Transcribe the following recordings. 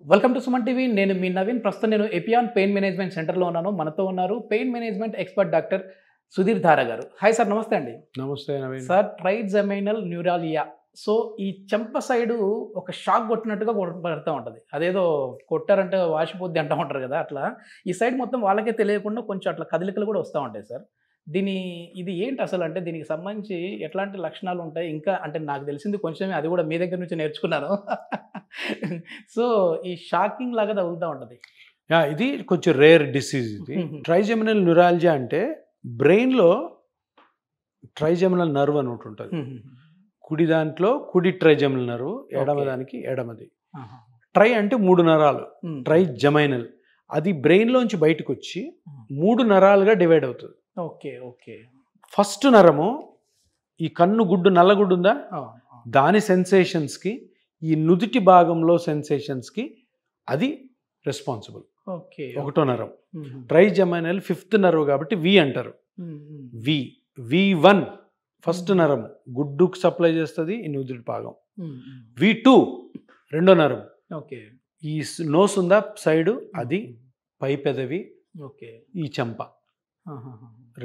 Welcome to Suman TV. నేను మీ నవీన్. ప్రస్తుతం నేను ఎపియాన్ పెయిన్ మేనేజ్మెంట్ సెంటర్లో ఉన్నాను. మనతో ఉన్నారు pain management expert doctor Sudheer Dhara garu. Hi sir, నమస్తే అండి. నమస్తే Naveen. Sir, trigeminal neuralgia. So ఈ చెంప సైడు ఒక షాక్ కొట్టినట్టుగా పడుతూ ఉంటుంది. అదేదో కొట్టారంటే వాసిపోద్ది అంటూ ఉంటారు కదా, అట్లా ఈ సైడ్ మొత్తం వాళ్ళకే తెలియకుండా కొంచెం అట్లా కదలికలు కూడా వస్తూ ఉంటాయి సార్. ఇది ఏంటి అసలు? అంటే దీనికి సంబంధించి ఎట్లాంటి లక్షణాలు ఉంటాయి? ఇంకా అంటే నాకు తెలిసింది కొంచెమే, అది కూడా మీ దగ్గర నుంచి నేర్చుకున్నాను. సో ఈ షాకింగ్ లాగా తగులుతూ ఉంటుంది. ఇది కొంచెం రేర్ డిసీజ్. ఇది ట్రైజెమినల్ న్యూరాలజీ అంటే బ్రెయిన్లో ట్రైజెమినల్ నర్వ్ అని ఒకటి ఉంటుంది. కుడి దాంట్లో కుడి ట్రైజెమినల్ నర్వ్, ఎడమ దానికి ఎడమది. ట్రై అంటే 3 నరాలు, ట్రైజెమైనల్. అది బ్రెయిన్లోంచి బయటకు వచ్చి 3 నరాలుగా డివైడ్ అవుతుంది. Okay okay. ఫస్ట్ నరము ఈ కన్ను గుడ్డు, నల్లగుడ్డు ఉందా, దాని సెన్సేషన్స్కి, ఈ నుదుటి భాగంలో సెన్సేషన్స్కి అది రెస్పాన్సిబుల్. ఓకే, ఒకటో నరం. ట్రైజెమైనల్ 5th నర్వ్ కాబట్టి వి అంటారు. V1 ఫస్ట్ నరం, గుడ్డుకు సప్లై చేస్తుంది ఈ నుదుటి భాగం. V2 రెండో నరం. ఓకే. ఈ నోస్ ఉందా సైడు, అది పై పెదవి, ఓకే, ఈ చెంప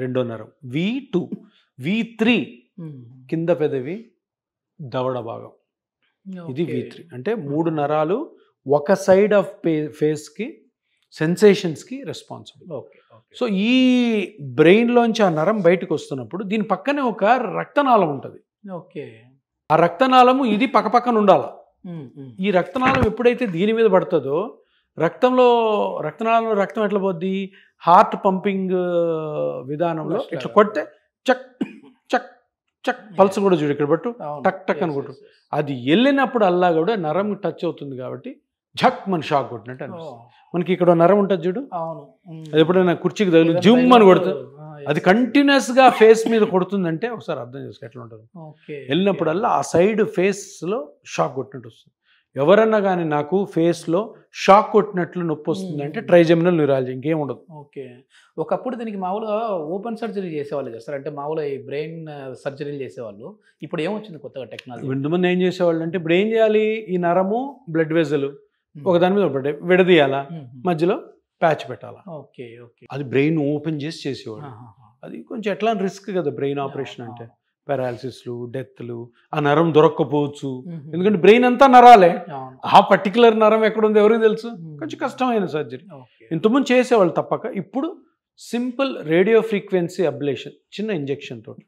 రెండో నరం. V2 V3 కింద పెదవి, దవడ భాగం. ఇది V3. అంటే 3 నరాలు ఒక సైడ్ ఆఫ్ ఫేస్కి, సెన్సేషన్స్కి రెస్పాన్సిబుల్. ఓకే. సో ఈ బ్రెయిన్లోంచి ఆ నరం బయటకు వస్తున్నప్పుడు దీని పక్కనే ఒక రక్తనాళం ఉంటుంది. ఓకే. ఆ రక్తనాళము ఇది పక్కపక్కన ఉండాలి. ఈ రక్తనాళం ఎప్పుడైతే దీని మీద పడుతుందో, రక్తనాళంలో రక్తం ఎట్లా పోద్ది, హార్ట్ పంపింగ్ విధానంలో ఇట్లా కొడితే చక్ చక్ చక్ పల్స్ కూడా చూడు, ఇక్కడ పట్టు టక్ టక్ అని కొట్టు. అది వెళ్ళినప్పుడు అల్లా కూడా నరం టచ్ అవుతుంది కాబట్టి ఝక్ మన షాక్ కొట్టినట్టు అనిపిస్తుంది. మనకి ఇక్కడ నరం ఉంటుంది చూడు, అది ఎప్పుడైనా కుర్చీకి తగిలి జుమ్ అని కొడుతుంది. అది కంటిన్యూస్గా ఫేస్ మీద కొడుతుందంటే ఒకసారి అర్థం చేసుకో ఎట్లా ఉంటుంది. వెళ్ళినప్పుడల్లా ఆ సైడ్ ఫేస్లో షాక్ కొట్టినట్టు వస్తుంది. ఎవరన్నా కానీ నాకు ఫేస్లో షాక్ కొట్టినట్లు నొప్పి వస్తుంది అంటే ట్రైజెమినల్ న్యూరాలజీ, ఇంకేం ఉండదు. ఓకే. ఒకప్పుడు దీనికి మామూలుగా ఓపెన్ సర్జరీ చేసేవాళ్ళు కదా సార్, అంటే మామూలుగా ఈ బ్రెయిన్ సర్జరీలు చేసేవాళ్ళు. ఇప్పుడు ఏమొచ్చింది కొత్తగా టెక్నాలజీ? ఇంతమంది ఏం చేసేవాళ్ళు అంటే, ఇప్పుడు ఏం చేయాలి, ఈ నరము బ్లడ్ వెజల్ ఒకదాని మీద ఒకటి విడదీయాలా, మధ్యలో ప్యాచ్ పెట్టాలా. Okay okay. అది బ్రెయిన్ ఓపెన్ చేసి చేసేవాడు. అది కొంచెం ఎట్లా రిస్క్ కదా బ్రెయిన్ ఆపరేషన్ అంటే, పారాలసిస్లు, డెత్లు, ఆ నరం దొరక్కపోవచ్చు. ఎందుకంటే బ్రెయిన్ అంతా నరాలే, ఆ పర్టికులర్ నరం ఎక్కడుంది ఎవరికి తెలుసు. కొంచెం కష్టమైన సర్జరీ. ఇంతకుముందు చేసేవాళ్ళు తప్పక. ఇప్పుడు సింపుల్ రేడియో ఫ్రీక్వెన్సీ అబ్లేషన్, చిన్న ఇంజెక్షన్ తోటి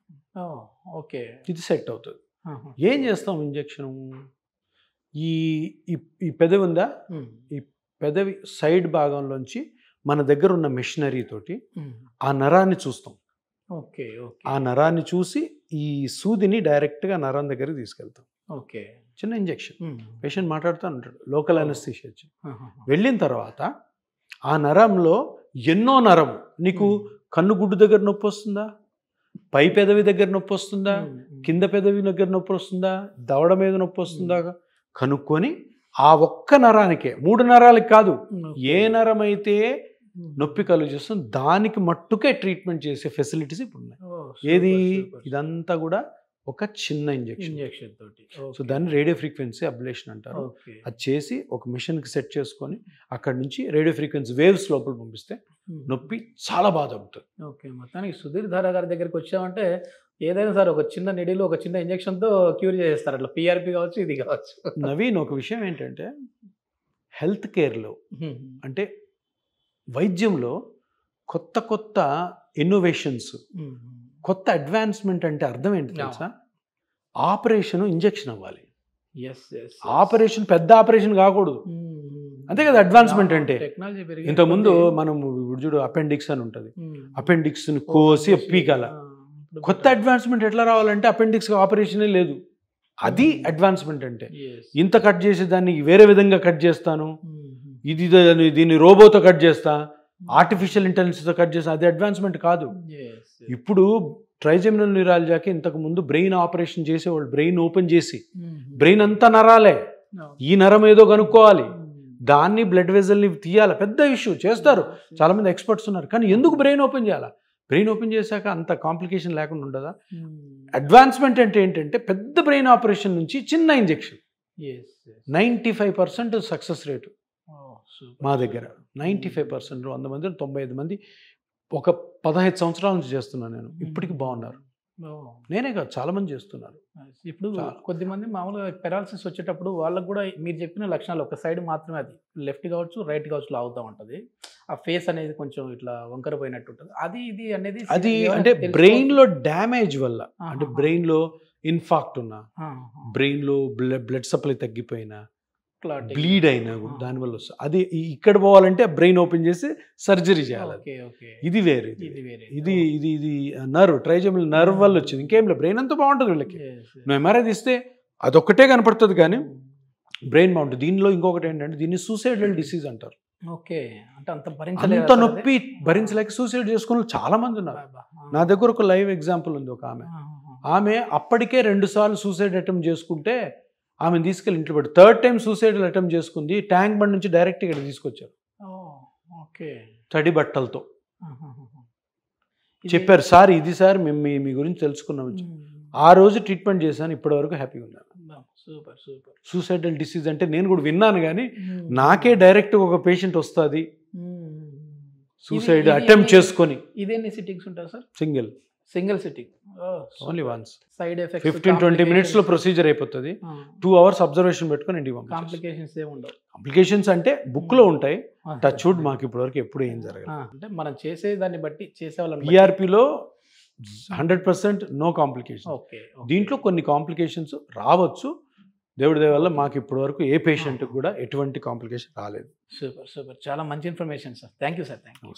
ఓకే ఇది సెట్ అవుతుంది. ఏం చేస్తాం ఇంజెక్షన్, ఈ పెదవి ఉందా, ఈ పెదవి సైడ్ భాగంలోంచి మన దగ్గర ఉన్న మెషినరీ తోటి ఆ నరాన్ని చూస్తాం. ఓకే. ఆ నరాన్ని చూసి ఈ సూదిని డైరెక్ట్గా నరం దగ్గరికి తీసుకెళ్తాం. ఓకే. చిన్న ఇంజెక్షన్, పేషెంట్ మాట్లాడుతూ ఉంటాడు, లోకల్ అనస్థీషియా ఇచ్చి. వెళ్ళిన తర్వాత ఆ నరంలో ఎన్నో నరం, నీకు కన్ను గుడ్డు దగ్గర నొప్పి వస్తుందా, పై పెదవి దగ్గర నొప్పి వస్తుందా, కింద పెదవి దగ్గర నొప్పి వస్తుందా, దవడ మీద నొప్పి వస్తుందా కనుక్కొని ఆ ఒక్క నరానికే, 3 నరాలకి కాదు, ఏ నరం అయితే నొప్పి కలుగు చేస్తుంది దానికి మట్టుకే ట్రీట్మెంట్ చేసే ఫెసిలిటీస్ ఇప్పుడు ఉన్నాయి. ఏది, ఇదంతా కూడా ఒక చిన్న ఇంజెక్షన్ తోటి. సో దాన్ని రేడియో ఫ్రీక్వెన్సీ అబ్లేషన్ అంటారు. అది చేసి ఒక మిషన్కి సెట్ చేసుకొని అక్కడి నుంచి రేడియో ఫ్రీక్వెన్సీ వేవ్స్ లోపల పంపిస్తే నొప్పి చాలా బాగా తగ్గుతుంది. ఓకే. మొత్తానికి సుధీర్ ధారా గారి దగ్గరికి వచ్చామంటే ఏదైనా సార్ ఒక చిన్న నిడిలో ఒక చిన్న ఇంజెక్షన్తో క్యూర్ చేస్తారు. అట్లా పిఆర్పి కావచ్చు, ఇది కావచ్చు. నవీన్, ఒక విషయం ఏంటంటే, హెల్త్ కేర్లో అంటే వైద్యంలో కొత్త కొత్త ఇన్నోవేషన్స్, కొత్త అడ్వాన్స్మెంట్ అంటే అర్థం ఏంటి తెలుసా? ఆపరేషన్ ఇంజెక్షన్ అవ్వాలి. ఆపరేషన్ పెద్ద ఆపరేషన్ కాకూడదు. అంతే కదా అడ్వాన్స్మెంట్ అంటే. ఇంతకుముందు మనం చూడు, అపెండిక్స్ అని ఉంటుంది, అపెండిక్స్ని కోసి పీకాల. కొత్త అడ్వాన్స్మెంట్ ఎట్లా రావాలంటే అపెండిక్స్ ఆపరేషనే లేదు. అది అడ్వాన్స్మెంట్ అంటే. ఇంత కట్ చేసి దాన్ని వేరే విధంగా కట్ చేస్తాను, దీన్ని రోబోతో కట్ చేస్తా, ఆర్టిఫిషియల్ ఇంటెలిజెన్స్తో కట్ చేస్తా, అది అడ్వాన్స్మెంట్ కాదు. ఇప్పుడు ట్రైజెమినల్ న్యూరాలజీకి ఇంతకు ముందు బ్రెయిన్ ఆపరేషన్ చేసేవాళ్ళు, బ్రెయిన్ ఓపెన్ చేసి, బ్రెయిన్ అంతా నరాలే, ఈ నరం ఏదో కనుక్కోవాలి, దాన్ని బ్లడ్ వెజల్ని తీయాలి, పెద్ద ఇష్యూ చేస్తారు, చాలామంది ఎక్స్పర్ట్స్ ఉన్నారు. కానీ ఎందుకు బ్రెయిన్ ఓపెన్ చేయాలా? బ్రెయిన్ ఓపెన్ చేశాక అంత కాంప్లికేషన్ లేకుండా ఉండదా? అడ్వాన్స్మెంట్ అంటే ఏంటంటే, పెద్ద బ్రెయిన్ ఆపరేషన్ నుంచి చిన్న ఇంజెక్షన్, 95% సక్సెస్ రేటు. మా దగ్గర 95%, 100 మంది 95 మంది ఒక 15 సంవత్సరాల నుంచి చేస్తున్నాను నేను. ఇప్పటికి బాగున్నారు. నేనే కాదు, చాలా మంది చేస్తున్నారు. ఇప్పుడు కొద్దిమంది మామూలుగా పెరాలసిస్ వచ్చేటప్పుడు వాళ్ళకు కూడా మీరు చెప్పిన లక్షణాలు ఒక సైడ్ మాత్రమే, అది లెఫ్ట్ కావచ్చు రైట్ కావచ్చు లాగుతూ ఉంటుంది. ఆ ఫేస్ అనేది కొంచెం ఇట్లా వంకర పోయినట్టు ఉంటుంది. అది ఇది అనేది అది అంటే బ్రెయిన్లో డ్యామేజ్ వల్ల, అంటే బ్రెయిన్లో ఇన్ఫాక్ట్ ఉన్నా, బ్రెయిన్లో బ్లడ్ సప్లై తగ్గిపోయినా, బ్లీడ్ అయినా కూడా దానివల్ల వస్తుంది. అది ఇక్కడ పోవాలంటే బ్రెయిన్ ఓపెన్ చేసి సర్జరీ చేయాలి. ఇది వేరే, ఇది ఇది ఇది నర్వ్, ట్రైజెమినల్ నర్వ్ వల్ల వచ్చింది. ఇంకేం లేదు, బ్రెయిన్ అంతా బాగుంటుంది వీళ్ళకి. నువ్వు ఎంఆర్ఐ తీస్తే అదొక్కటే కనపడుతుంది కానీ బ్రెయిన్ బాగుంటుంది. దీనిలో ఇంకొకటి ఏంటంటే దీన్ని సూసైడల్ డిసీజ్ అంటారు. ఓకే, అంటే అంత నొప్పి భరించలేక సూసైడ్ చేసుకున్న చాలా మంది ఉన్నారు. నా దగ్గర ఒక లైవ్ ఎగ్జాంపుల్ ఉంది. ఒక ఆమె అప్పటికే 2 సార్లు సూసైడ్ అటెంప్ట్ చేసుకుంటే ఆమెను తీసుకెళ్ళి ఇంట్లో పెట్టి 3rd టైం సూసైడల్ అటెంప్ట్ చేసుకుంది. ట్యాంక్ బండ్ నుంచి డైరెక్ట్ ఇక్కడ తీసుకొచ్చారు. తడి బట్టలతో చెప్పారు, సార్ ఇది సార్ మేము మీ గురించి తెలుసుకున్నాం. ఆ రోజు ట్రీట్మెంట్ చేశాను, ఇప్పటి వరకు హ్యాపీగా ఉన్నాను. సూసైడల్ డిసీజ్ అంటే నేను కూడా విన్నాను కానీ నాకే డైరెక్ట్ ఒక పేషెంట్ వస్తుంది సూసైడ్ అటెంప్ట్ చేసుకొని. ఇదేన్ని సిట్టింగ్స్ ఉంటాయి sir? Single sitting, only once. Side effects 15-20 minutes లో ప్రొసీజర్ అయిపోతుంది. 2 hours అబ్జర్వేషన్ పెట్టుకొని ఇంటికి పంపించాలి. కాంప్లికేషన్స్ ఏమి ఉండవు. కాంప్లికేషన్స్ అంటే బుక్ లో ఉంటాయి, టచ్ వుడ్ మాకు ఇప్పటి వరకు ఎప్పుడు ఏం జరగదు. అంటే మనం చేసే దాన్ని బట్టి చేసేవాళ్ళం. ఈఆర్పిలో 100% నో కాంప్లికేషన్. దీంట్లో కొన్ని కాంప్లికేషన్స్ రావచ్చు. దేవుడి దయ వల్ల మాకు ఇప్పటి వరకు ఏ పేషెంట్ కూడా ఎటువంటి కాంప్లికేషన్ రాలేదు. సూపర్, చాలా మంచి information sir. Thank you sir. Thank you.